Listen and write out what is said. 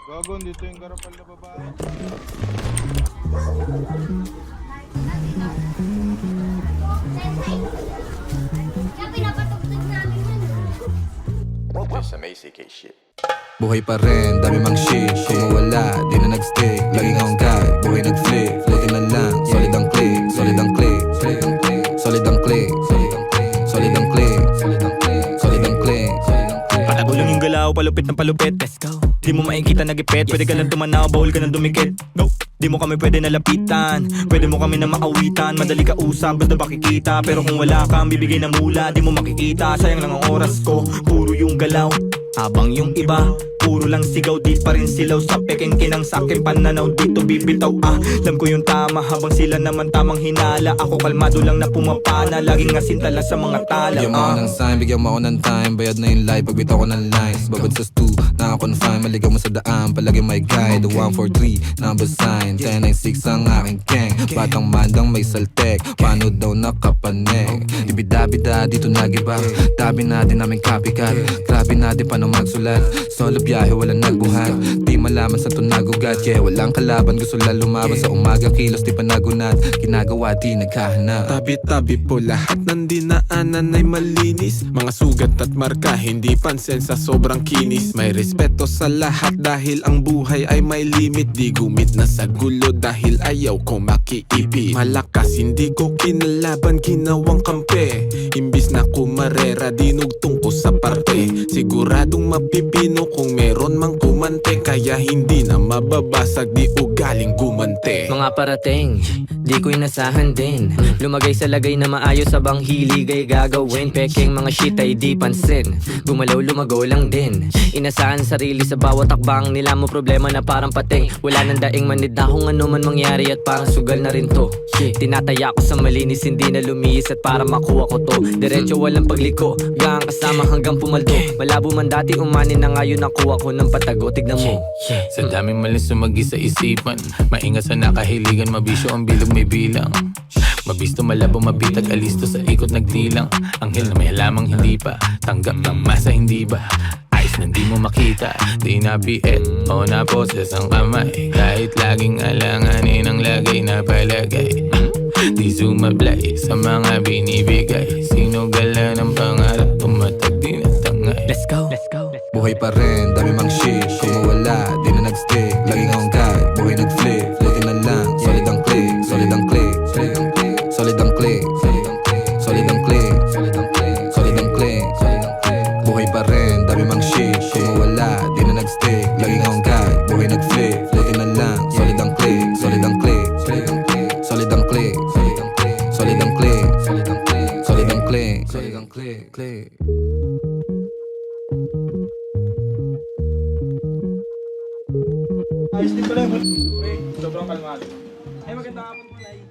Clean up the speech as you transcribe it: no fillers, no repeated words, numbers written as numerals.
Gago, dito yung garapal na babae. Kaya pinapatugtog namin yun. Just some ACK shit. Buhay pa rin, dami mang shit. Kung mawala, di na nag-stick. Laging hanggang, buhay nag-flip. Buti na lang, solid ang click. Solid ang click. Solid ang click. Solid ang click. Solid ang click. Solid ang click. Patagulong yung galaw, palupit ng palupit. Let's go. Di mo makikita nagipit. Pwede ka lang tumanaw, bawal ka nang dumikit. Go. Di mo kami pwede nalapitan. Pwede mo kami na maawitan. Madali ka usap, basta makikita. Pero kung wala kang bibigay na mula, di mo makikita. Sayang lang ang oras ko, puro yung galaw. Habang yung iba, puro lang sigaw. Di pa rin silaw sa peking kinang sakin pananaw. Dito bibitaw alam ko yung tama. Habang sila naman tamang hinala. Ako kalmado lang na pumapana. Laging asintala sa mga tala. Bigyan mo ako ng sign, bigyan mo ako ng time. Bayad na yung life, pagbitaw ko ng lines. Babad sa stu, naka-confine. Maligaw mo sa daan, palagi may guide. The 143, number sign 1096 ang aking gang. Batang mandang may saltek, paano daw nakapanek. Ibida-bida, dito nagiba. Tabi natin aming copycat. Grabe natin paano magsulat. Solo biyahe, walang nagbuhat. Di malaman sa tunagugat. Yeah, walang kalaban, gusto lang lumaban. Sa umaga kilos, di pa nagunat. Ginagawa, di nagkahanap. Tabi-tabi po lahat ng dinaanan ay malinis. Mga sugat at marka, hindi pansin sa sobrang kinis. May respeto sa lahat dahil ang buhay ay may limit. Di gumit na sa gulo dahil ayaw ko makiipit. Malakas, hindi ko kinalaban, ginawang kampe. Imbis na kumarera, dinugtong ko sa parte. Siguradong mapipino kung meron mang kumante. Kaya hindi na mababasag, di ugaling gumante. Mga parating, di ko inasahan din. Lumagay sa lagay na maayos sabang hilig ay gagawin. Peking mga shit ay di pansin. Gumalaw lumago lang din. Inasahan sarili sa bawat takbang nila mo problema na parang pating. Wala nang daing manid na kung ano man mangyari at parang sugal na rin to. Tinataya ko sa malinis, hindi na lumiis at para makuha ko to. Diretso walang pagliko, gang kasama hanggang pumaldo. Malabo man dati umanin na ngayon nakuha ko ng patago. Tignan mo. Sa daming malis sumagi sa isipan. Maingat sa nakahiligan, mabisyo ang bilog may bilang. Mabisto, malabo, mabitag, alisto sa ikot nagdilang. Anghel na may halamang hindi pa tanggap ng masa, hindi ba? Ayos na di mo makita, di na biet o na poses ang kamay. Kahit laging alanganin ang lagay na palagay. Di sumablay sa mga binibigay. Sino gala ng pangarap, tumatag din at tangay. Let's go. Let's go. Buhay pa rin, dami mang shit. Kung mawala, di na nag-stick. Laging hanggang, buhay nag-flip. Buti na lang, solid ang click. Solid ang click. Solid ang click. Solid ang click. Solid ang click. Buhay pa rin, dami mang shit. Kung mawala, di na nag-stick. Laging hanggang, buhay nag-flip. Buti na lang, solid ang click. Solid ang click. Solid ang click. Solid ang click. Solid ang click. Solid ang click. Ayos din pala yung sobrang kalmado. Ay, magandang hapon po, Nay.